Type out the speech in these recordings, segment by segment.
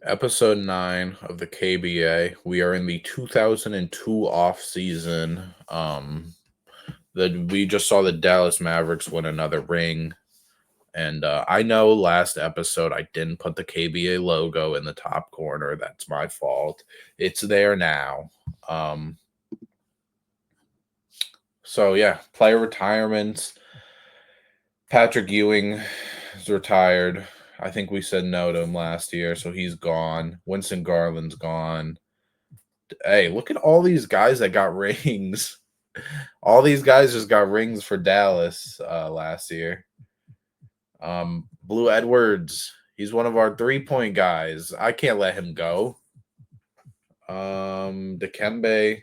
Episode 9 of the KBA. We are in the 2002 off season. We just saw the Dallas Mavericks win another ring. And I know last episode I didn't put the KBA logo in the top corner. That's my fault. It's there now. So yeah, player retirements. Patrick Ewing is retired. I think we said no to him last year, so he's gone. Winston Garland's gone. Hey, look at all these guys that got rings. All these guys just got rings for Dallas last year. Blue Edwards, he's one of our 3-point guys. I can't let him go. Dikembe.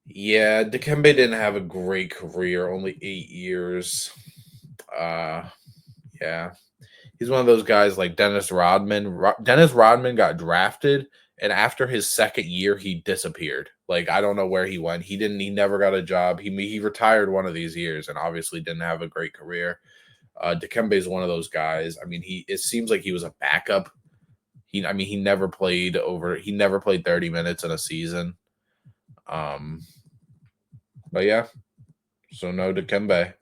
Yeah, Dikembe didn't have a great career, only 8 years. Yeah. He's one of those guys like Dennis Rodman. Dennis Rodman got drafted, and after his second year, he disappeared. Like, I don't know where he went. He never got a job. He retired one of these years and obviously didn't have a great career. Dikembe is one of those guys. I mean, it seems like he was a backup. He never played 30 minutes in a season. But yeah, so no Dikembe.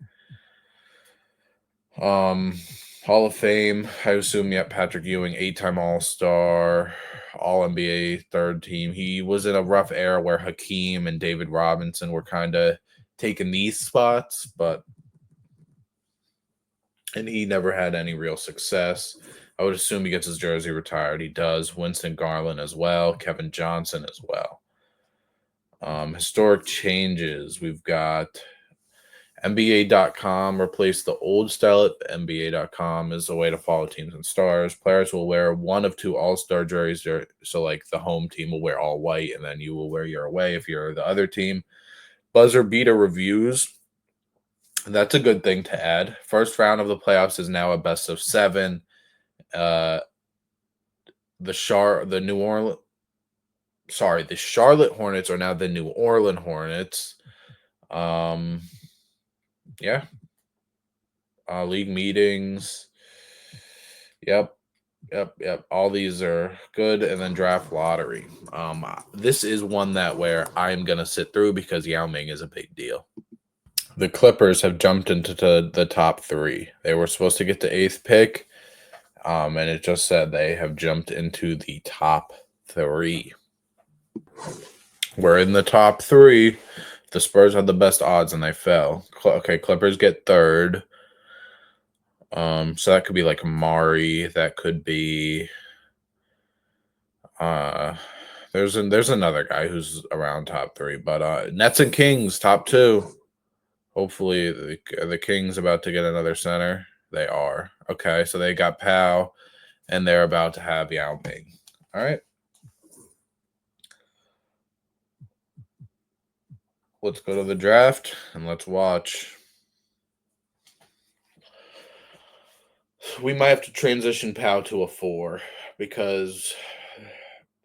Hall of Fame, I assume, Patrick Ewing, 8-time All-Star, All-NBA third team. He was in a rough era where Hakeem and David Robinson were kind of taking these spots, and he never had any real success. I would assume he gets his jersey retired. He does. Winston Garland as well. Kevin Johnson as well. Historic changes. We've got NBA.com replaced the old style at NBA.com as a way to follow teams and stars. Players will wear one of two all-star jerseys. So, like, the home team will wear all white, and then you will wear your away if you're the other team. Buzzer beater reviews. That's a good thing to add. First round of the playoffs is now a best of 7. The Charlotte Hornets are now the New Orleans Hornets. Yeah. League meetings. Yep. All these are good. And then draft lottery. This is one where I'm gonna sit through because Yao Ming is a big deal. The Clippers have jumped into the top 3. They were supposed to get the 8th pick, and it just said they have jumped into the top 3. We're in the top 3. The Spurs had the best odds, and they fell. Okay, Clippers get 3rd. So that could be like Mari. That could be. There's another guy who's around top 3, but Nets and Kings top 2. Hopefully the Kings about to get another center. They are. Okay, so they got Powell, and they're about to have Yao Ming. All right. Let's go to the draft and let's watch. We might have to transition Powell to a 4 because,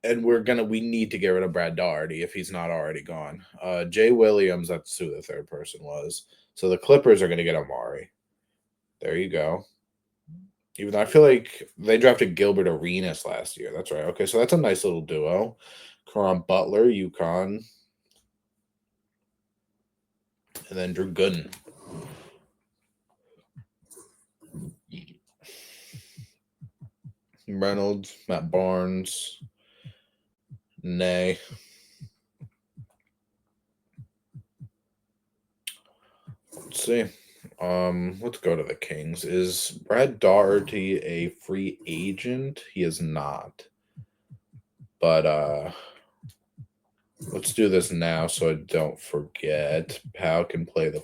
and we need to get rid of Brad Daugherty if he's not already gone. Jay Williams, that's who the third person was. So the Clippers are going to get Amari. There you go. Even though I feel like they drafted Gilbert Arenas last year. That's right. Okay, so that's a nice little duo. Caron Butler, UConn. And then Drew Gooden. Reynolds, Matt Barnes, Nay. Let's see. Let's go to the Kings. Is Brad Daugherty a free agent? He is not. But let's do this now so I don't forget. Powell can play the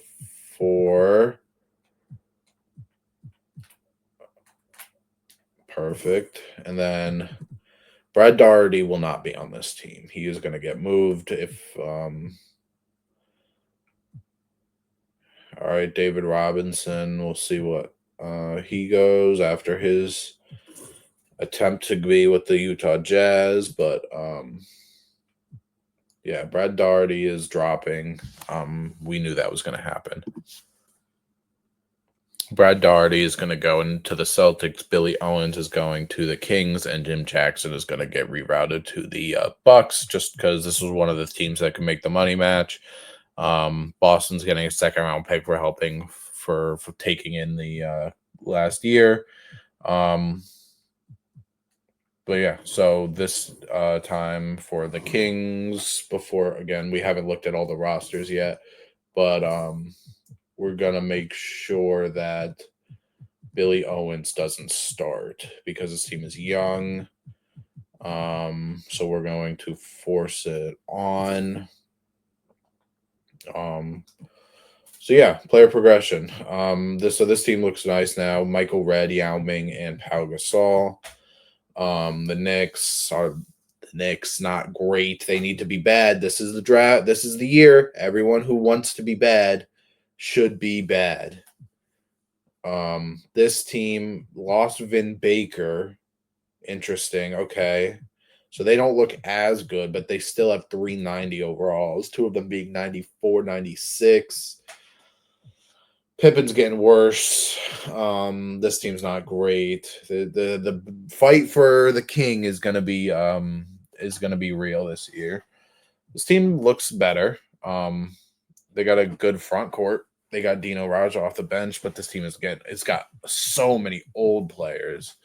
4. Perfect. And then Brad Daugherty will not be on this team. He is going to get moved if all right, David Robinson, we'll see what he goes after his attempt to be with the Utah Jazz, but yeah, Brad Daugherty is dropping. We knew that was going to happen. Brad Daugherty is going to go into the Celtics. Billy Owens is going to the Kings, and Jim Jackson is going to get rerouted to the Bucks, just because this was one of the teams that can make the money match. Boston's getting a second-round pick for helping for taking in the last year. But yeah, so this time for the Kings, before, again, we haven't looked at all the rosters yet, but we're going to make sure that Billy Owens doesn't start because his team is young. So we're going to force it on. So yeah, player progression. This team looks nice now. Michael Redd, Yao Ming, and Pau Gasol. The Knicks not great. They need to be bad. This is the draft. This is the year. Everyone who wants to be bad should be bad. This team lost Vin Baker. Interesting. Okay. So they don't look as good, but they still have 390 overalls, two of them being 94, 96. Pippen's getting worse. This team's not great. The fight for the king is gonna be real this year. This team looks better. They got a good front court. They got Dino Raja off the bench, but this team it's got so many old players.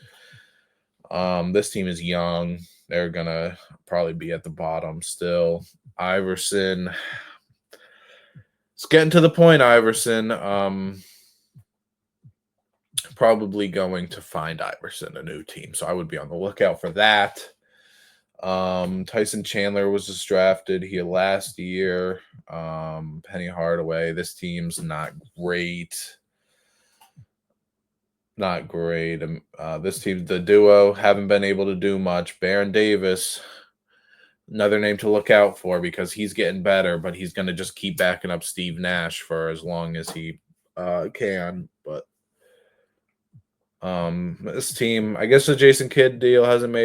This team is young. They're gonna probably be at the bottom still. Iverson. It's getting to the point, Iverson. Probably going to find Iverson a new team, so I would be on the lookout for that. Tyson Chandler was just drafted here last year. Penny Hardaway. This team's not great. Not great. This team, the duo, haven't been able to do much. Baron Davis, another name to look out for because he's getting better, but he's going to just keep backing up Steve Nash for as long as he can. But this team, I guess the Jason Kidd deal hasn't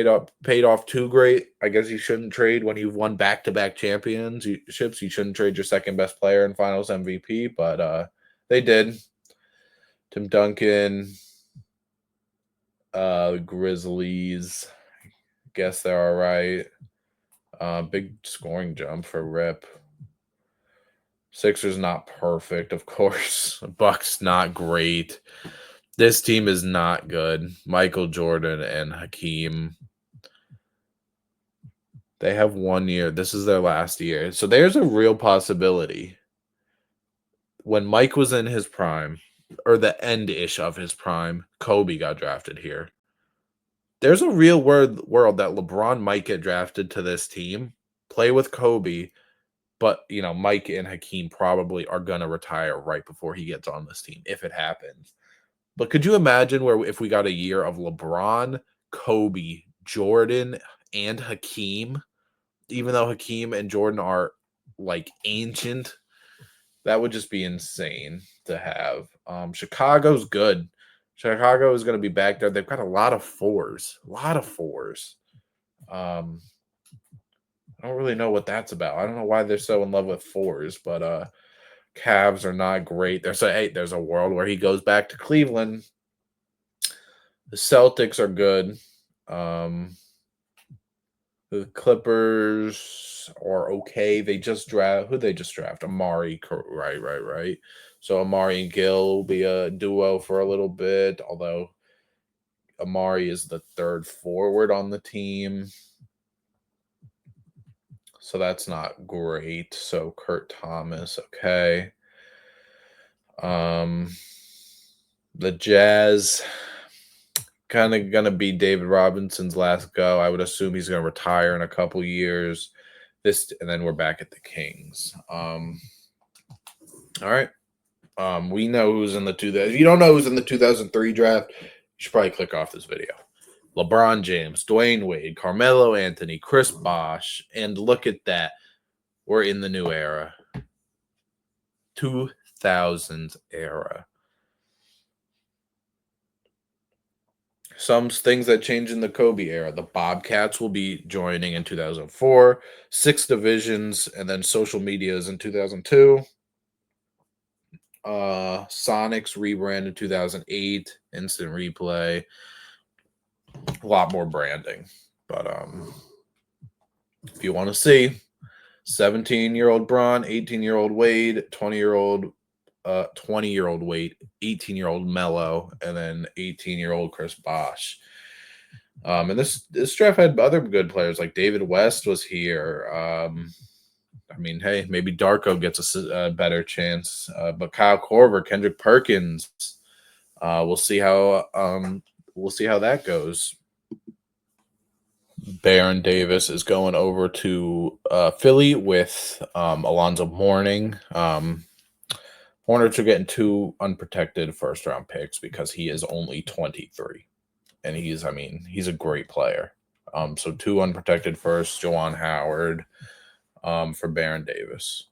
paid off too great. I guess you shouldn't trade when you've won back-to-back championships. You shouldn't trade your second best player and Finals MVP, but they did. Tim Duncan, Grizzlies, guess they're all right. Big scoring jump for Rip. Sixers not perfect, of course. Bucks not great. This team is not good. Michael Jordan and Hakeem. They have 1 year. This is their last year. So there's a real possibility. When Mike was in his prime, or the end-ish of his prime, Kobe got drafted here. There's a real world that LeBron might get drafted to this team, play with Kobe, but Mike and Hakeem probably are gonna retire right before he gets on this team if it happens. But could you imagine if we got a year of LeBron, Kobe, Jordan, and Hakeem, even though Hakeem and Jordan are like ancient, that would just be insane to have. Chicago's good. Chicago is going to be back there. They've got a lot of fours. I don't really know what that's about. I don't know why they're so in love with fours, but Cavs are not great. There's a world where he goes back to Cleveland. The Celtics are good. The Clippers are okay. They just draft Amari, right. So Amari and Gil will be a duo for a little bit, although Amari is the third forward on the team. So that's not great. So Kurt Thomas, okay. The Jazz kind of gonna be David Robinson's last go. I would assume he's gonna retire in a couple years. And then we're back at the Kings. All right. We know who's in the if you don't know who's in the 2003 draft, you should probably click off this video. LeBron James, Dwayne Wade, Carmelo Anthony, Chris Bosh, and look at that. We're in the new era. 2000s era. Some things that change in the Kobe era. The Bobcats will be joining in 2004, 6 divisions, and then social medias in 2002. Sonics rebranded 2008, instant replay, a lot more branding. But if you want to see 17-year-old Braun, 18-year-old Wade, 20-year-old Wade, 18-year-old Mello, and then 18-year-old Chris Bosh. And this draft had other good players like David West was here. I mean, hey, maybe Darko gets a better chance. But Kyle Korver, Kendrick Perkins, we'll see how that goes. Baron Davis is going over to Philly with Alonzo Mourning. Hornets are getting 2 unprotected first-round picks because he is only 23, and he's a great player. So 2 unprotected first, Juwan Howard, for Baron Davis.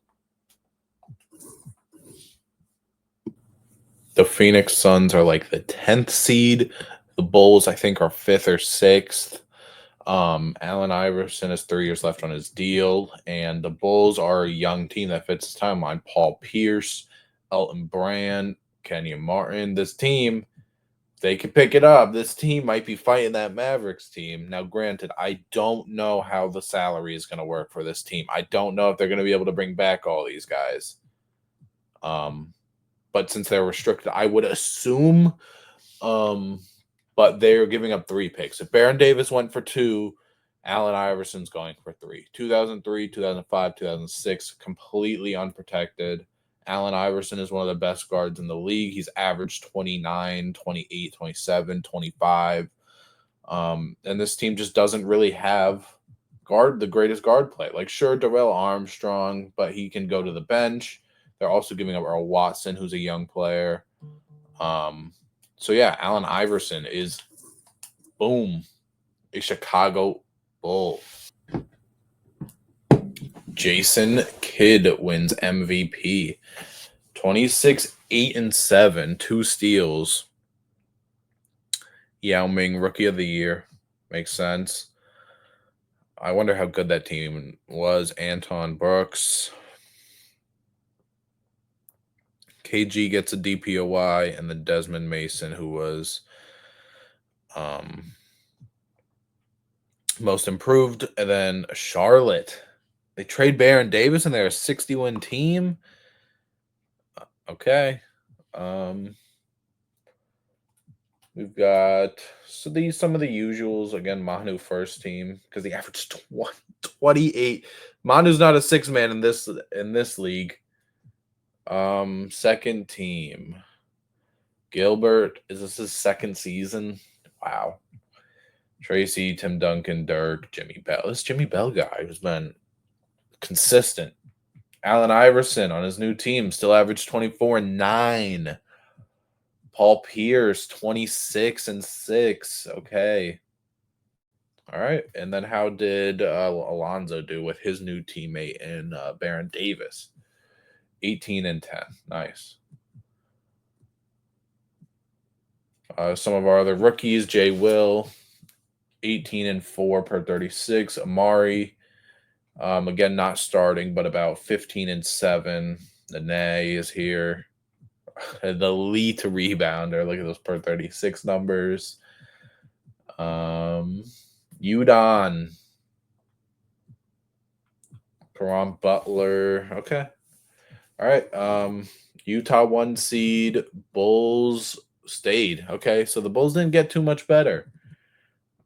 The Phoenix Suns are like the 10th seed. The Bulls, I think, are 5th or 6th. Allen Iverson has 3 years left on his deal, and the Bulls are a young team that fits his timeline. Paul Pierce, Elton Brand, Kenyon Martin. This team, they could pick it up. This team might be fighting that Mavericks team. Now, granted, I don't know how the salary is going to work for this team. I don't know if they're going to be able to bring back all these guys. But since they're restricted, I would assume. But they're giving up 3 picks. If Baron Davis went for 2, Allen Iverson's going for 3. 2003, 2005, 2006, completely unprotected. Allen Iverson is one of the best guards in the league. He's averaged 29, 28, 27, 25. And this team just doesn't really have the greatest guard play. Like, sure, Darrell Armstrong, but he can go to the bench. They're also giving up Earl Watson, who's a young player. So, yeah, Allen Iverson is, boom, a Chicago Bull. Jason Kidd wins MVP. 26, 8, and 7, 2 steals. Yao Ming, Rookie of the Year. Makes sense. I wonder how good that team was. Anton Brooks. KG gets a DPOY, and then Desmond Mason, who was most improved. And then Charlotte. They trade Baron Davis, and they're a 60-win team. Okay. We've got some of the usuals. Again, Manu first team because he averaged 28. Manu's not a 6-man in this league. Second team. Gilbert, is this his second season? Wow. Tracy, Tim Duncan, Dirk, Jimmy Bell. This Jimmy Bell guy who's been consistent. Allen Iverson on his new team still averaged 24 and 9. Paul Pierce, 26 and 6. Okay. All right. And then how did Alonzo do with his new teammate in Baron Davis? 18 and 10. Nice. Some of our other rookies, Jay Will, 18 and 4 per 36. Amari, again, not starting, but about 15 and 7. Nene is here. The elite rebounder. Look at those per 36 numbers. Udon. Karan Butler. Okay. All right. Utah 1 seed. Bulls stayed. Okay. So the Bulls didn't get too much better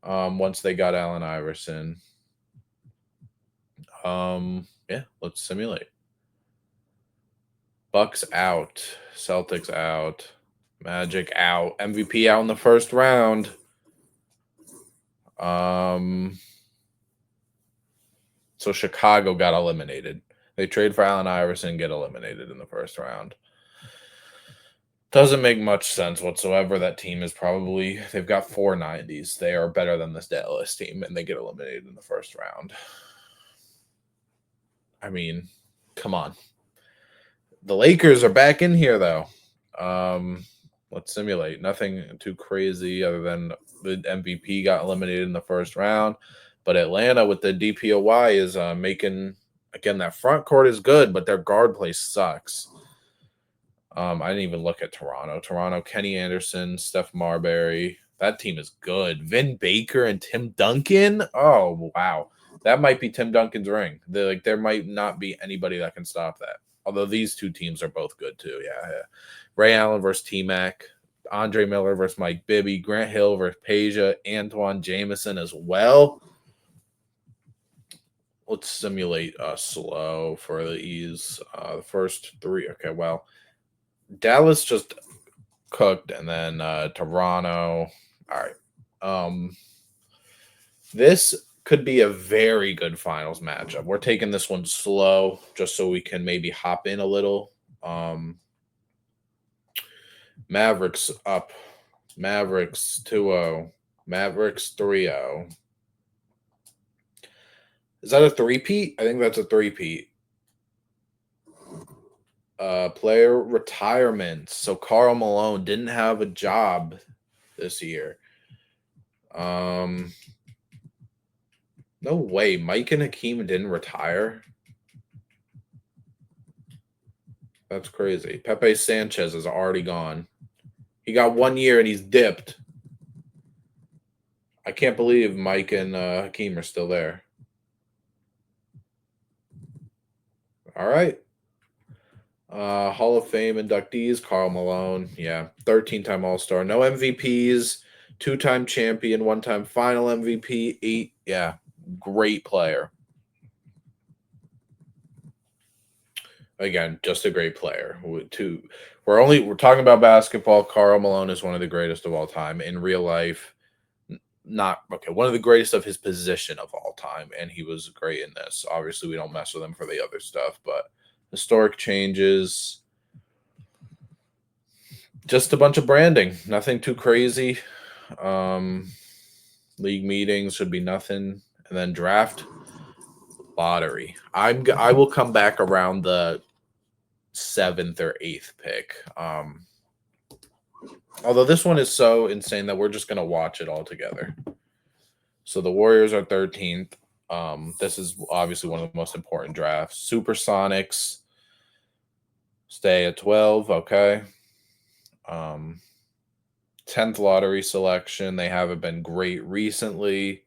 once they got Allen Iverson. Yeah, let's simulate. Bucks out. Celtics out. Magic out. MVP out in the first round. So Chicago got eliminated. They trade for Allen Iverson, get eliminated in the first round. Doesn't make much sense whatsoever. That team is they've got 4 90s. They are better than this Dallas team, and they get eliminated in the first round. I mean, come on. The Lakers are back in here, though. Let's simulate. Nothing too crazy other than the MVP got eliminated in the first round. But Atlanta with the DPOY is making, again, that front court is good, but their guard play sucks. I didn't even look at Toronto. Toronto, Kenny Anderson, Steph Marbury. That team is good. Vin Baker and Tim Duncan. Oh wow, that might be Tim Duncan's ring. There might not be anybody that can stop that. Although these two teams are both good too. Yeah. Ray Allen versus T Mac. Andre Miller versus Mike Bibby. Grant Hill versus Peja. Antoine Jameson as well. Let's simulate slow for the ease. The first three. Okay, well, Dallas just cooked, and then Toronto. All right. This could be a very good finals matchup. We're taking this one slow just so we can maybe hop in a little. Mavericks up. Mavericks 2-0. Mavericks 3-0. Is that a three-peat? I think that's a three-peat. Player retirement. So Karl Malone didn't have a job this year. No way. Mike and Hakeem didn't retire. That's crazy. Pepe Sanchez is already gone. He got 1 year and he's dipped. I can't believe Mike and Hakeem are still there. All right. Hall of Fame inductees, Karl Malone. Yeah. 13-time All-Star. No MVPs. 2-time champion. 1-time final MVP. 8. Yeah. Great player. Again, just a great player. We're talking about basketball. Karl Malone is one of the greatest of all time. In real life, not okay. One of the greatest of his position of all time, and he was great in this. Obviously, we don't mess with him for the other stuff, but historic changes, just a bunch of branding. Nothing too crazy. League meetings should be nothing, and then draft lottery. I will come back around the 7th or 8th pick. Although this one is so insane that we're just gonna watch it all together. So the Warriors are 13th. This is obviously one of the most important drafts. Supersonics stay at 12. Okay. 10th lottery selection. They haven't been great recently.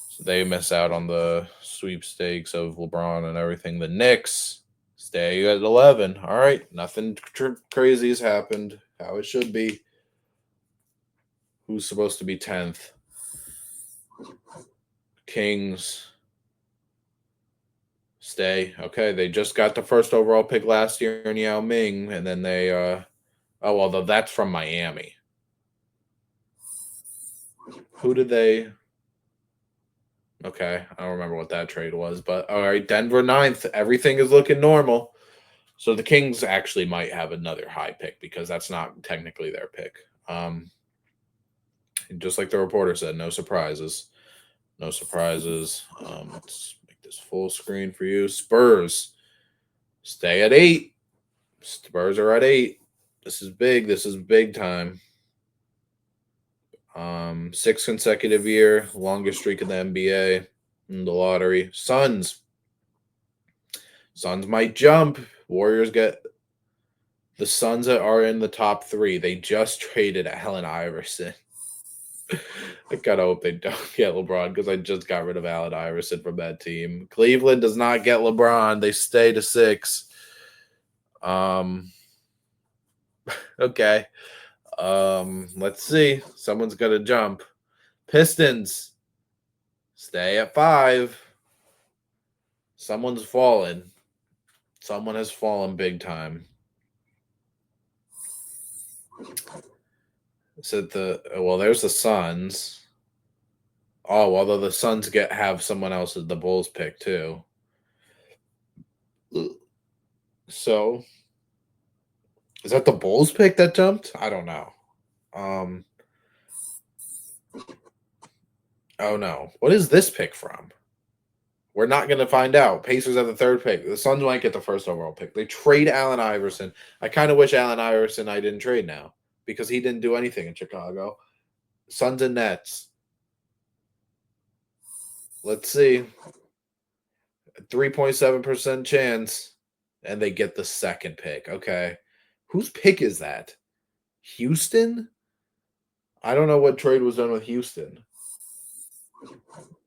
So they miss out on the sweepstakes of LeBron and everything. The Knicks stay at 11. All right. Nothing crazy has happened. How it should be. Who's supposed to be 10th? Kings stay. Okay, they just got the first overall pick last year in Yao Ming, and then they that's from Miami. Who did they? Okay, I don't remember what that trade was, but all right, Denver 9th. Everything is looking normal. So the Kings actually might have another high pick because that's not technically their pick. Just like the reporter said, no surprises. No surprises. Let's make this full screen for you. Spurs stay at 8. Spurs are at 8. This is big. This is big time. 6th consecutive year, longest streak in the NBA in the lottery. Suns might jump. Warriors get the Suns that are in the top 3. They just traded Allen Iverson. I gotta hope they don't get LeBron because I just got rid of Allen Iverson from that team. Cleveland does not get LeBron. They stay to 6. Okay. Let's see. Someone's gonna jump. Pistons stay at 5. Someone's fallen. Someone has fallen big time. So there's the Suns. Oh, although the Suns have someone else as the Bulls pick too. So is that the Bulls pick that jumped? I don't know. Oh no. What is this pick from? We're not going to find out. Pacers have the 3rd pick. The Suns might get the 1st overall pick. They trade Allen Iverson. I kind of wish Allen Iverson I didn't trade now because he didn't do anything in Chicago. Suns and Nets. Let's see. 3.7% chance. And they get the 2nd pick. Okay. Whose pick is that? Houston? I don't know what trade was done with Houston.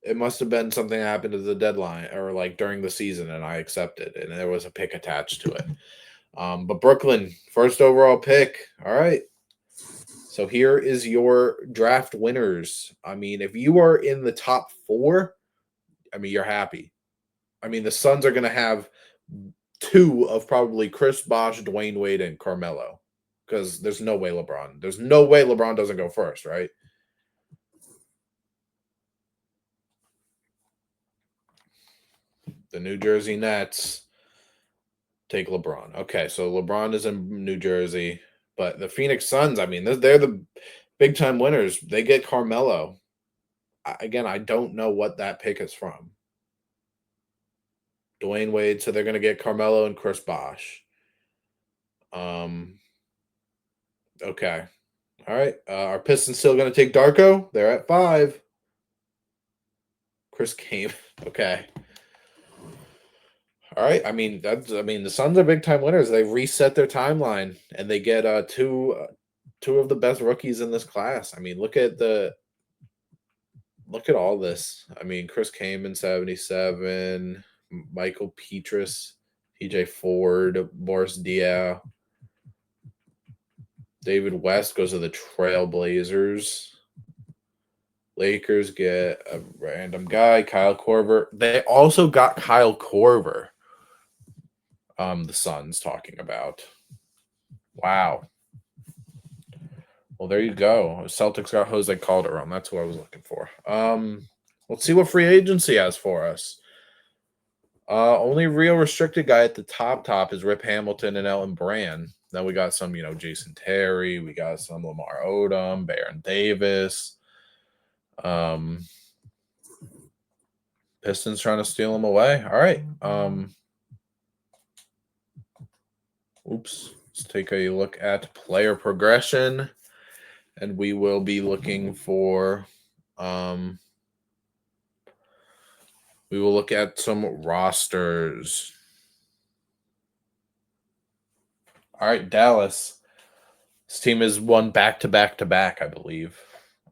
It must have been something that happened at the deadline or like during the season, and I accepted, and there was a pick attached to it. But Brooklyn, first overall pick. All right. So here is your draft winners. I mean, if you are in the top 4, I mean, you're happy. I mean, the Suns are going to have 2 of probably Chris Bosh, Dwayne Wade, and Carmelo because there's no way LeBron. There's no way LeBron doesn't go first, right? The New Jersey Nets take LeBron. Okay, so LeBron is in New Jersey, but the Phoenix Suns, I mean, they're the big time winners. They get Carmelo. Again, I don't know what that pick is from. Dwayne Wade, so they're going to get Carmelo and Chris Bosh. Okay. All right. Our Pistons still going to take Darko? They're at 5. Chris came. Okay. All right. I mean, the Suns are big time winners. They reset their timeline and they get two of the best rookies in this class. I mean, look at all this. I mean, Chris Kaman 77, Michael Petrus, TJ Ford, Boris Diaw. David West goes to the Trailblazers. Lakers get a random guy, Kyle Korver. They also got Kyle Korver. The Suns talking about. Wow. Well, there you go. Celtics got Jose Calderon. That's who I was looking for. Let's see what free agency has for us. Only real restricted guy at the top is Rip Hamilton and Elton Brand. Then we got some, Jason Terry. We got some Lamar Odom, Baron Davis. Pistons trying to steal him away. All right. Let's take a look at player progression. And we will be looking for we will look at some rosters. All right, Dallas. This team has won back-to-back, I believe.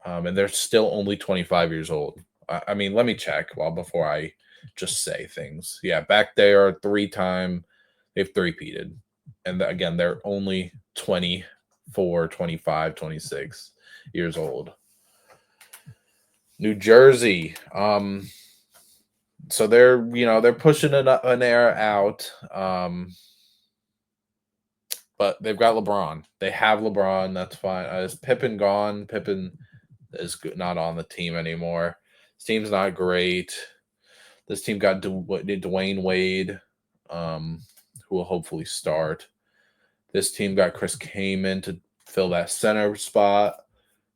And they're still only 25 years old. I mean, let me check before I just say things. Yeah, back there 3-time. They've three-peated. And again, they're only 24, 25, 26 years old. New Jersey. So they're pushing an era out. But they've got LeBron. They have LeBron. That's fine. Is Pippen gone? Pippen is not on the team anymore. This team's not great. This team got Dwayne Wade, who will hopefully start. This team got Chris Kaman to fill that center spot.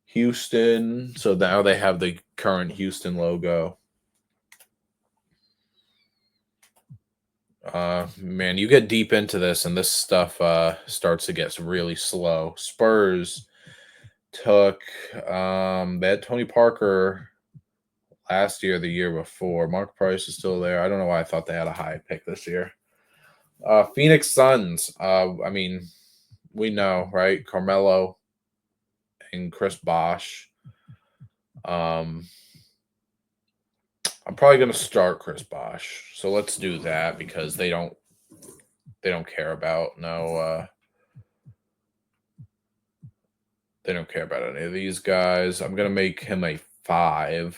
Houston. So now they have the current Houston logo. Man, you get deep into this and this stuff starts to get really slow. Spurs took they had Tony Parker last year, the year before. Mark Price is still there. I don't know why I thought they had a high pick this year. Phoenix Suns. I mean, we know, right? Carmelo and Chris Bosh. I'm probably going to start Chris Bosh. So let's do that because they don't care about they don't care about any of these guys. I'm going to make him a 5.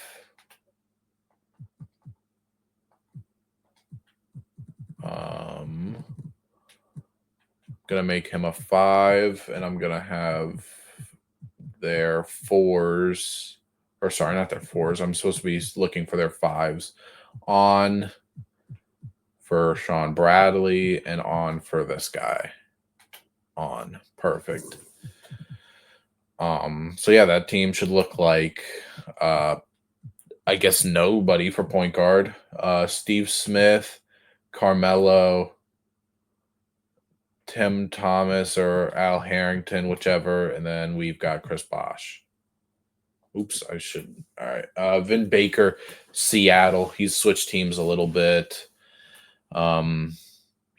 Going to make him a 5 and I'm going to have their 4s. Or sorry, not their 4s. I'm supposed to be looking for their 5s on for Sean Bradley and on for this guy. On. Perfect. So yeah, that team should look like I guess nobody for point guard. Steve Smith, Carmelo, Tim Thomas or Al Harrington, whichever, and then we've got Chris Bosh. Oops, I shouldn't. All right. Vin Baker, Seattle. He's switched teams a little bit.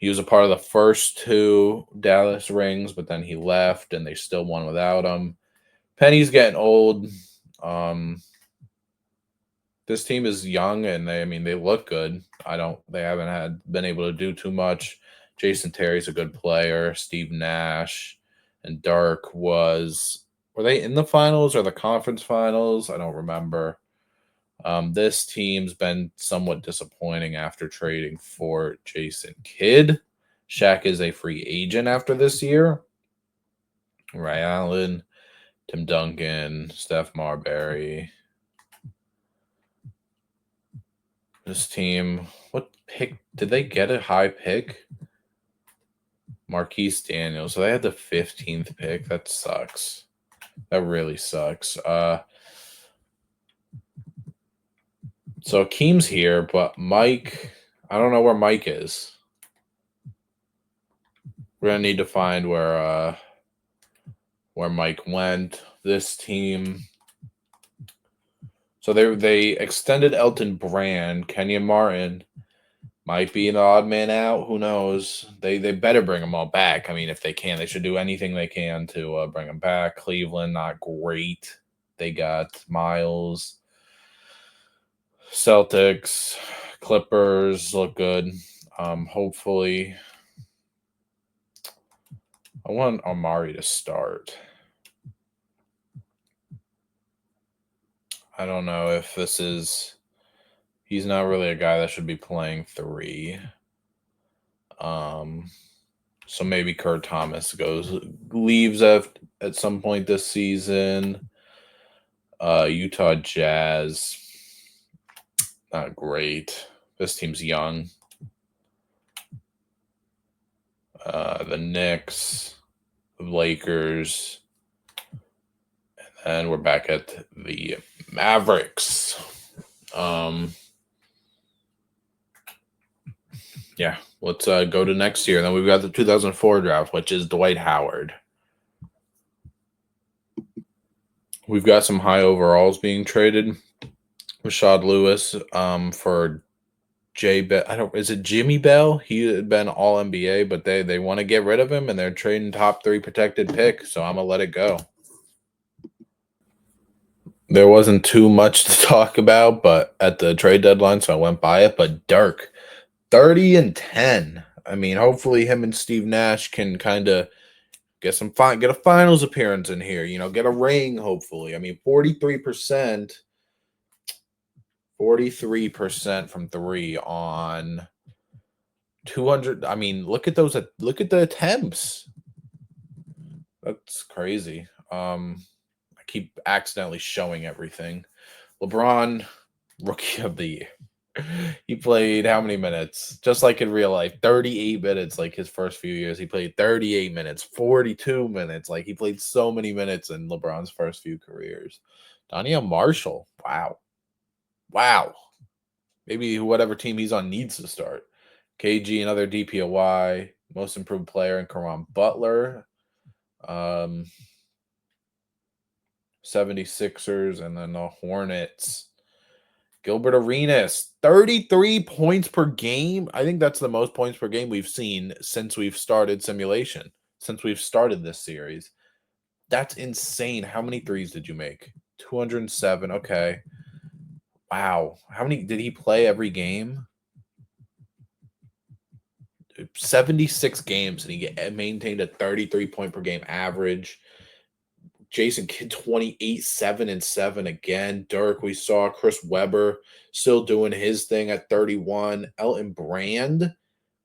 He was a part of the first two Dallas rings, but then he left, and they still won without him. Penny's getting old. This team is young, and they look good. They haven't been able to do too much. Jason Terry's a good player. Steve Nash and Dark were they in the finals or the conference finals? I don't remember. This team's been somewhat disappointing after trading for Jason Kidd. Shaq is a free agent after this year. Ray Allen, Tim Duncan, Steph Marbury. This team, what pick? Did they get a high pick? Marquise Daniels. So they had the 15th pick. That sucks. That really sucks. So Akeem's here, but Mike, I don't know where Mike is. We're gonna need to find where Mike went. This team. So they extended Elton Brand, Kenyon Martin. Might be an odd man out. Who knows? They better bring them all back. I mean, if they can, they should do anything they can to bring them back. Cleveland, not great. They got Miles. Celtics, Clippers look good. Hopefully, I want Amari to start. I don't know if this is. He's not really a guy that should be playing 3. So maybe Kurt Thomas leaves at some point this season. Utah Jazz, not great. This team's young. The Knicks, the Lakers, and we're back at the Mavericks. Yeah, let's go to next year. Then we've got the 2004 draft, which is Dwight Howard. We've got some high overalls being traded. Rashad Lewis for Jay Bell. Is it Jimmy Bell? He had been all NBA, but they want to get rid of him, and they're trading top 3 protected pick, so I'm going to let it go. There wasn't too much to talk about, but at the trade deadline, so I went by it. But Dirk, 30-10. I mean, hopefully him and Steve Nash can kind of get a finals appearance in here. Get a ring. Hopefully, I mean, 43% from 3 on 200. I mean, look at those. Look at the attempts. That's crazy. I keep accidentally showing everything. LeBron, rookie of the year. He played how many minutes? Just like in real life, 38 minutes. Like his first few years, he played 38 minutes, 42 minutes. Like he played so many minutes in LeBron's first few careers. Daniel Marshall. Wow. Maybe whatever team he's on needs to start. KG, another DPOY, most improved player, and Caron Butler. 76ers, and then the Hornets. Gilbert Arenas, 33 points per game. I think that's the most points per game we've seen since we've started simulation, since we've started this series. That's insane. How many threes did you make? 207. Okay. Wow. How many did he play every game? 76 games, and he maintained a 33 point per game average. Jason Kidd, 28, 7 and 7 again. Dirk, we saw Chris Webber still doing his thing at 31. Elton Brand,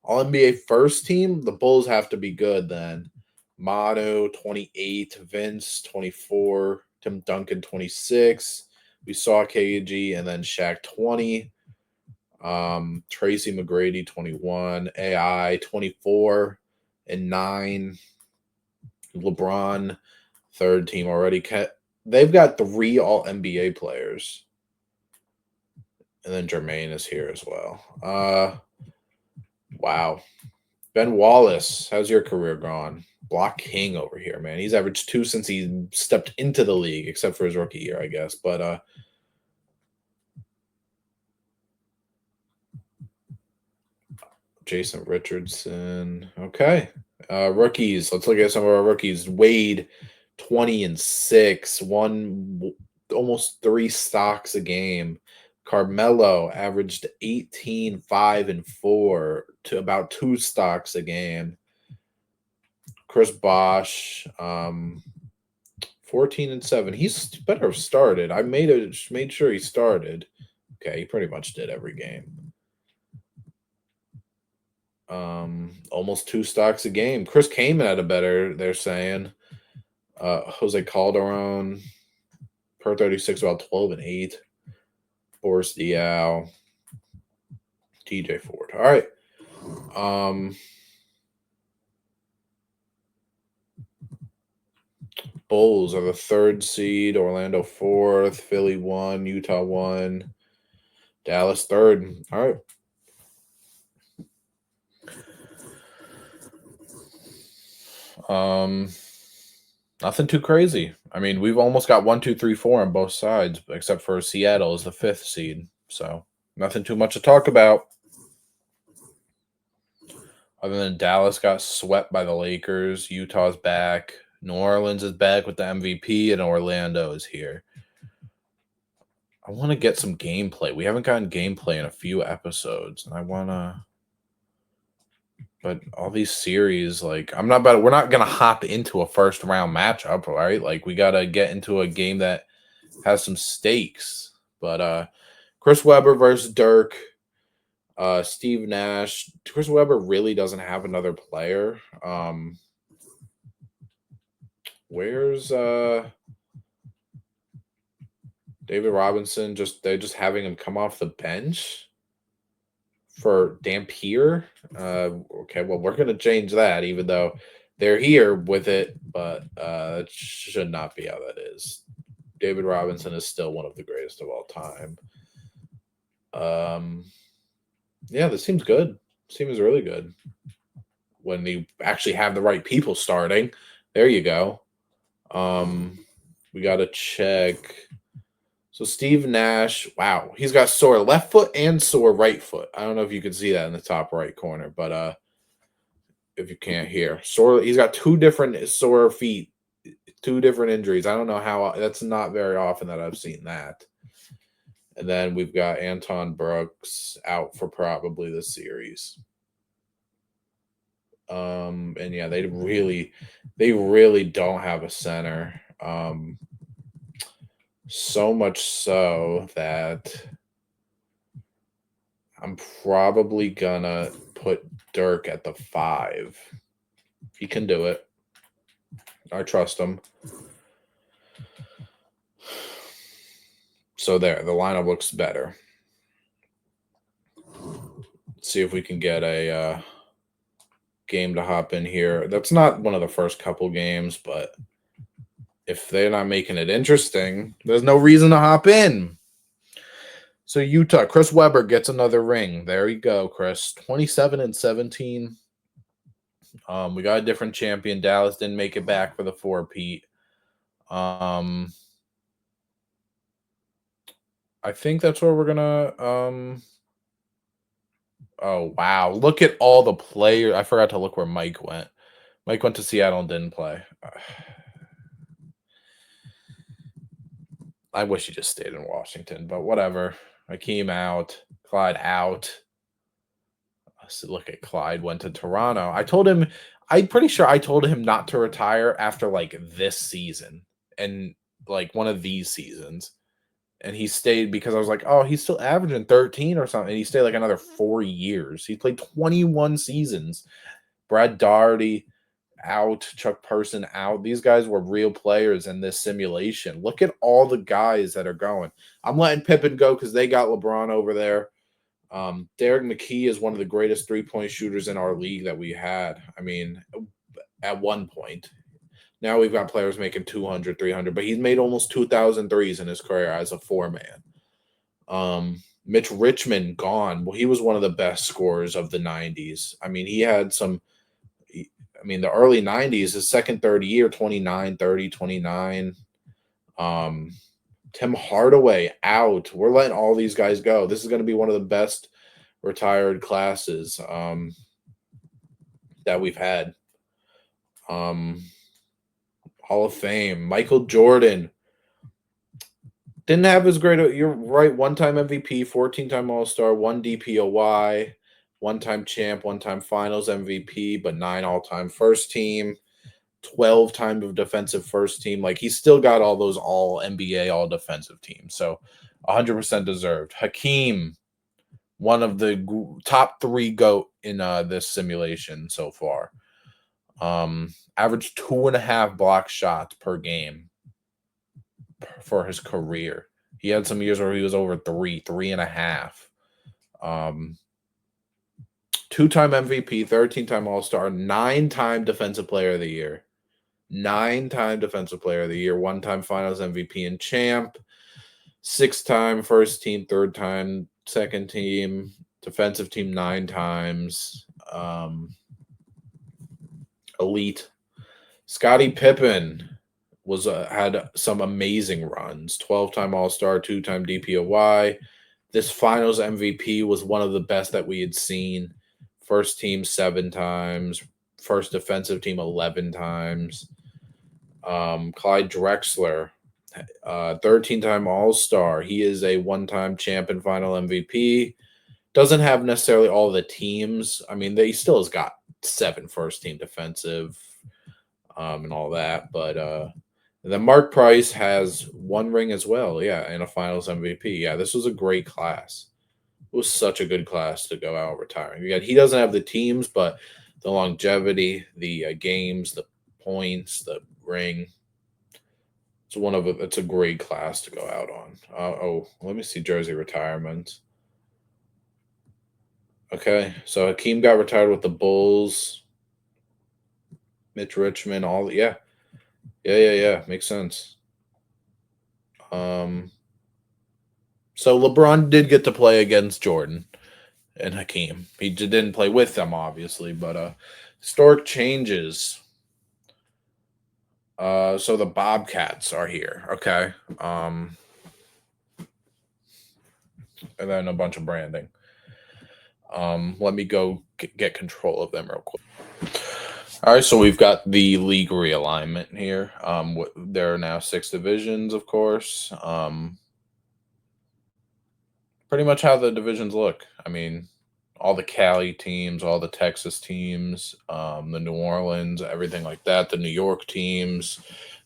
All NBA first team. The Bulls have to be good then. Manu, 28. Vince, 24. Tim Duncan, 26. We saw KG, and then Shaq, 20. Tracy McGrady, 21. AI, 24 and 9. LeBron, third team already. They've got 3 all NBA players. And then Jermaine is here as well. Wow. Ben Wallace, how's your career gone? Block king over here, man. He's averaged 2 since he stepped into the league, except for his rookie year, I guess. But Jason Richardson. Okay. Rookies. Let's look at some of our rookies. Wade, 20-6, almost 3 stocks a game. Carmelo averaged 18, 5, and 4 to about 2 stocks a game. Chris Bosh, 14-7. He's better have started. I made sure he started. Okay, he pretty much did every game. Almost 2 stocks a game. Chris Kaman had a better, they're saying. Jose Calderon, per 36, about 12 and 8. Boris Diaw, TJ Ford. All right. Bulls are the 3rd seed, Orlando 4th, Philly 1, Utah 1, Dallas 3rd. All right. Nothing too crazy. I mean, we've almost got 1, 2, 3, 4 on both sides, except for Seattle is the 5th seed. So nothing too much to talk about. Other than Dallas got swept by the Lakers, Utah's back, New Orleans is back with the MVP, and Orlando is here. I want to get some gameplay. We haven't gotten gameplay in a few episodes, and I want to. But all these series, like, we're not gonna hop into a first round matchup, right? Like, we gotta get into a game that has some stakes. But Chris Webber versus Dirk, Steve Nash. Chris Webber really doesn't have another player. Where's David Robinson? They're just having him come off the bench for Dampier. Okay, well, we're gonna change that, even though they're here with it, but it should not be how that is. David Robinson is still one of the greatest of all time. Yeah, this seems good. Seems really good. When you actually have the right people starting. There you go. We got to check. So Steve Nash, wow, he's got sore left foot and sore right foot. I don't know if you can see that in the top right corner, but if you can't hear, he's got 2 different sore feet, 2 different injuries. I don't know how. That's not very often that I've seen that. And then we've got Anton Brooks out for probably the series. And yeah, they really don't have a center. So much so that I'm probably gonna put Dirk at the 5. He can do it. I trust him. So there, the lineup looks better. Let's see if we can get a game to hop in here. That's not one of the first couple games, but if they're not making it interesting, there's no reason to hop in. So Utah, Chris Webber gets another ring. There you go, Chris. 27-17. We got a different champion. Dallas didn't make it back for the 4-peat. I think that's where we're gonna. Oh wow! Look at all the players. I forgot to look where Mike went. Mike went to Seattle and didn't play. I wish he just stayed in Washington, but whatever. Hakeem out. Clyde out. So look at Clyde went to Toronto. I'm pretty sure I told him not to retire after like this season and like one of these seasons. And he stayed because I was like, oh, he's still averaging 13 or something. And he stayed like another 4 years. He played 21 seasons. Brad Daugherty out, Chuck Person out. These guys were real players in this simulation. Look at all the guys that are going. I'm letting Pippen go because they got LeBron over there. Derek McKee is one of the greatest 3-point shooters in our league that we had. I mean, at one point. Now we've got players making 200, 300, but he's made almost 2,000 threes in his career as a 4-man. Mitch Richmond gone. Well, he was one of the best scorers of the 90s. I mean, he had some – I mean, the early 90s, his second, third year, 29, 30, 29. Tim Hardaway out. We're letting all these guys go. This is going to be one of the best retired classes that we've had. Hall of Fame. Michael Jordan didn't have as great. You're right. One-time MVP, 14-time All-Star, one DPOY, one-time champ, one-time Finals MVP, but 9 all-time first team, 12 time of defensive first team. Like he's still got all those all NBA, all defensive teams. So 100% deserved. Hakeem, one of the top 3 GOAT in this simulation so far. Averaged 2.5 block shots per game for his career. He had some years where he was over 3.5. 2-time MVP, 13-time All-Star, 9-time Defensive Player of the Year. 9-time Defensive Player of the Year, 1-time Finals MVP and champ, 6-time first team, 3rd-time second team, defensive team 9 times. Elite. Scottie Pippen had some amazing runs. 12-time All-Star, 2-time DPOY. This Finals MVP was one of the best that we had seen. First team 7 times. First defensive team 11 times. Clyde Drexler, 13-time All-Star. He is a 1-time champ and final MVP. Doesn't have necessarily all the teams. I mean, he still has got 7 first-team defensive and all that. But then Mark Price has 1 ring as well. Yeah, and a Finals MVP. Yeah, this was a great class. It was such a good class to go out retiring. He doesn't have the teams, but the longevity, the games, the points, the ring. It's a great class to go out on. Let me see jersey retirements. Okay, so Hakeem got retired with the Bulls. Mitch Richmond, yeah, makes sense. So LeBron did get to play against Jordan and Hakeem. He didn't play with them, obviously, but historic changes. So the Bobcats are here, okay. And then a bunch of branding. Let me go get control of them real quick. All right, so we've got the league realignment here. There are now 6 divisions, of course. Pretty much how the divisions look. I mean, all the Cali teams, all the Texas teams, the New Orleans, everything like that, the New York teams,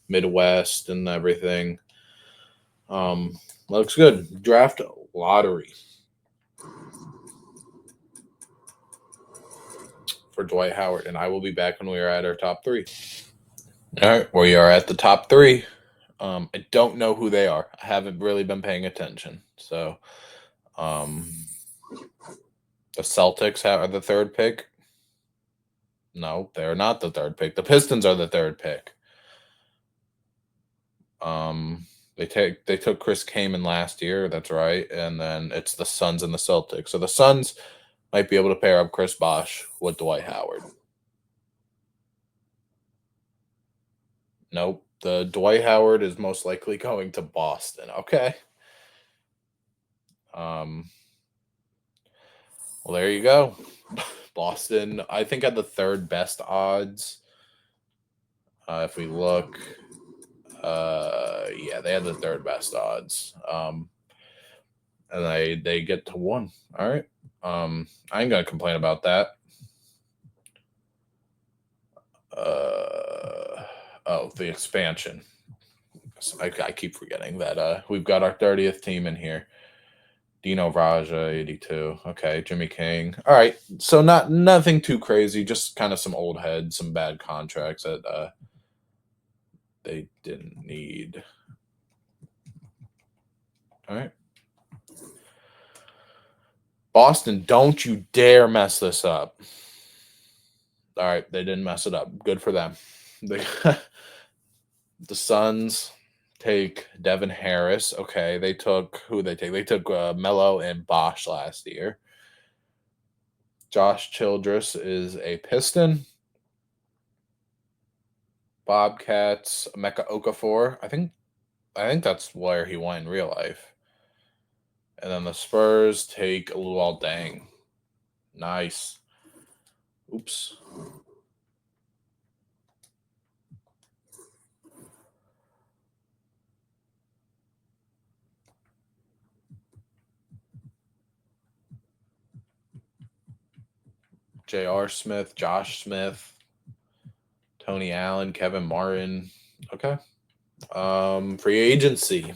Midwest, and everything. Looks good. Draft lottery for Dwight Howard, and I will be back when we are at our top 3. All right, we are at the top 3. I don't know who they are. I haven't really been paying attention. So, the Celtics are the 3rd pick. No, they're not the 3rd pick. The Pistons are the 3rd pick. They took Chris Kaman last year. That's right, and then it's the Suns and the Celtics. So the Suns might be able to pair up Chris Bosh with Dwight Howard. Nope. The Dwight Howard is most likely going to Boston. Okay. Well, there you go. Boston, I think, had the 3rd best odds. If we look, yeah, they had the 3rd best odds. And they get to 1. All right. I ain't gonna complain about that. The expansion. I keep forgetting that we've got our 30th team in here. Dino Raja, 82. Okay, Jimmy King. All right, so nothing too crazy, just kind of some old heads, some bad contracts that they didn't need. All right. Boston, don't you dare mess this up. All right, they didn't mess it up. Good for them. The Suns take Devin Harris. Okay, they took who they take? They took Melo and Bosch last year. Josh Childress is a Piston. Bobcats, Emeka Okafor. I think that's where he went in real life. And then the Spurs take Luol Deng. Nice. Oops. J.R. Smith, Josh Smith, Tony Allen, Kevin Martin. Okay. Free agency.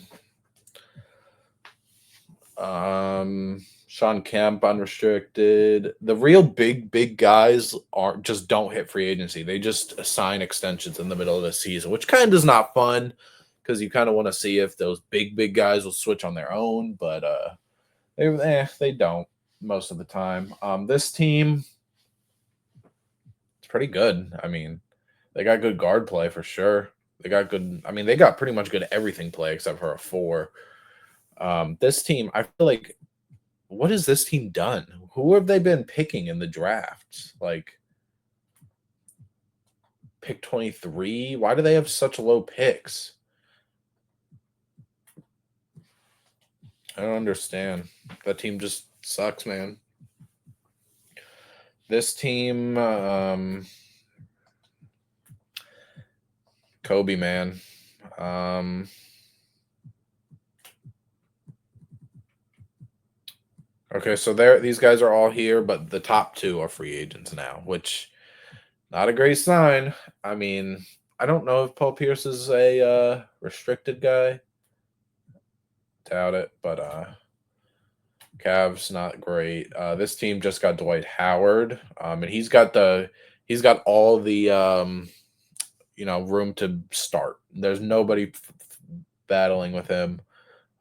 Sean Kemp unrestricted. The real big guys just don't hit free agency. They just assign extensions in the middle of the season, which kind of is not fun because you kind of want to see if those big guys will switch on their own, but they don't most of the time. This team, it's pretty good. I mean, they got good guard play for sure. They got good. I mean, they got pretty much good everything play except for a 4. This team, I feel like, what has this team done? Who have they been picking in the draft? Like, pick 23? Why do they have such low picks? I don't understand. That team just sucks, man. This team, Kobe, man. Okay, so these guys are all here, but the top 2 are free agents now, which not a great sign. I mean, I don't know if Paul Pierce is a restricted guy. Doubt it, but Cavs not great. This team just got Dwight Howard, and he's got all the room to start. There's nobody battling with him.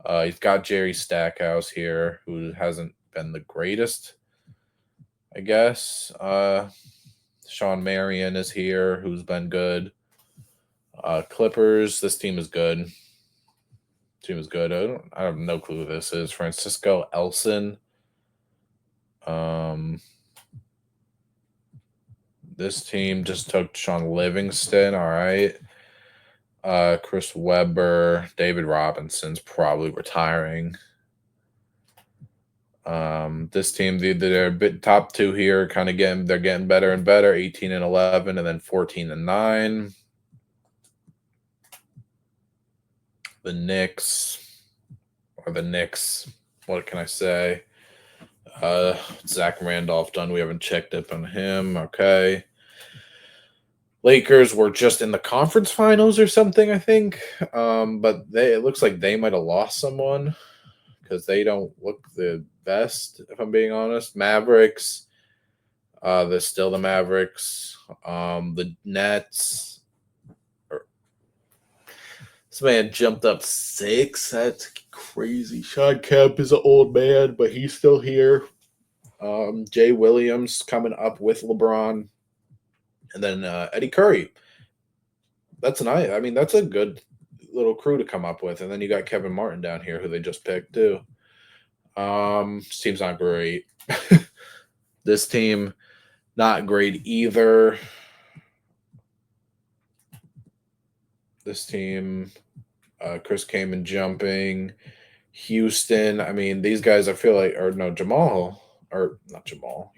He's got Jerry Stackhouse here, who hasn't been the greatest, I guess. Sean Marion is here, who's been good. Clippers, this team is good. I have no clue who this is. Francisco Elson. This team just took Sean Livingston. All right. Chris Webber, David Robinson's probably retiring. This team, they're a bit top 2 here, kind of they're getting better and better. 18 and 11, and then 14 and 9. The Knicks. What can I say? Zach Randolph done. We haven't checked up on him. Okay. Lakers were just in the conference finals or something, I think. But it looks like they might have lost someone because they don't look the best, if I'm being honest. Mavericks. They're still the Mavericks. The Nets. This man jumped up 6. That's crazy. Sean Kemp is an old man, but he's still here. Jay Williams coming up with LeBron. And then Eddie Curry. That's nice. I mean, that's a good little crew to come up with. And then you got Kevin Martin down here, who they just picked too. This team's not great. This team, not great either. This team, Chris Kaman jumping. Houston, I mean, these guys, I feel like, Jamal Mashburn.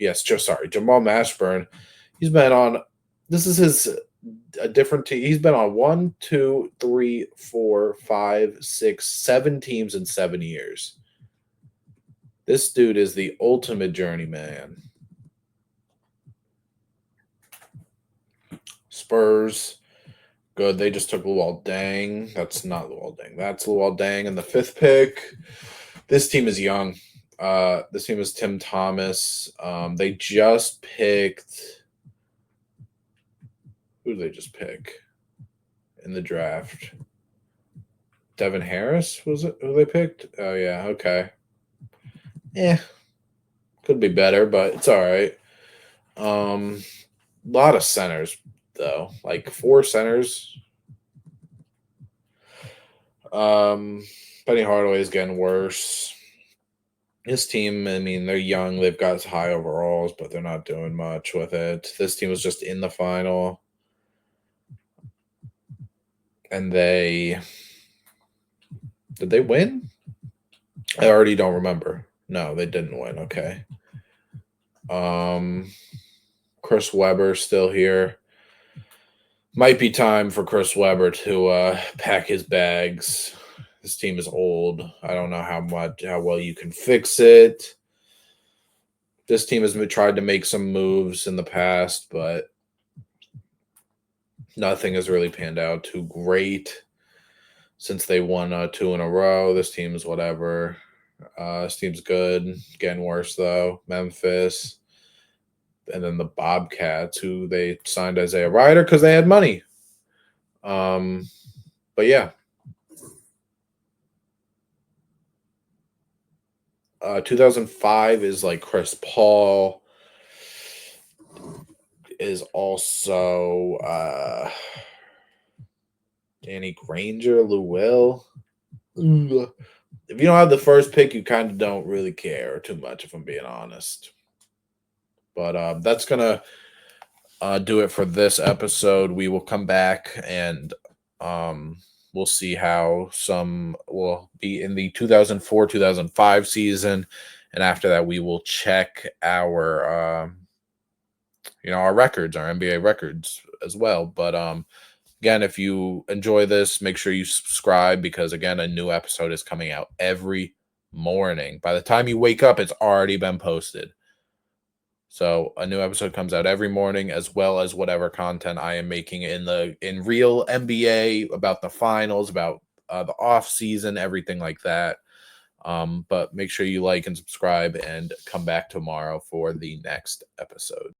He's been on, this is a different team. He's been on 1, 2, 3, 4, 5, 6, 7 teams in 7 years. This dude is the ultimate journeyman. Spurs, good. They just took Luol Deng. That's not Luol Deng. That's Luol Deng in the 5th pick. This team is young. This team is Tim Thomas. They just picked. Who did they just pick in the draft? Devin Harris, was it who they picked? Oh, yeah. Okay. Yeah. Could be better, but it's all right. A lot of centers, though. Like 4 centers. Penny Hardaway is getting worse. His team, I mean, they're young. They've got high overalls, but they're not doing much with it. This team was just in the final. And did they win? I already don't remember. No, they didn't win. Okay. Chris Webber still here. Might be time for Chris Webber to pack his bags. This team is old. I don't know how well you can fix it. This team has tried to make some moves in the past, but nothing has really panned out too great since they won 2 in a row. This team is whatever. This team's good. Getting worse though. Memphis, and then the Bobcats, who they signed Isaiah Ryder because they had money. But yeah. 2005 is like Chris Paul. Is also Danny Granger, Lou Will. If you don't have the first pick, you kind of don't really care too much, if I'm being honest. But that's gonna do it for this episode. We will come back and we'll see how some will be in the 2004-2005 season, and after that, we will check our our records, our NBA records as well. But again, if you enjoy this, make sure you subscribe because again, a new episode is coming out every morning. By the time you wake up, it's already been posted. So a new episode comes out every morning, as well as whatever content I am making in real NBA about the finals, about the off season, everything like that. But make sure you like and subscribe and come back tomorrow for the next episode.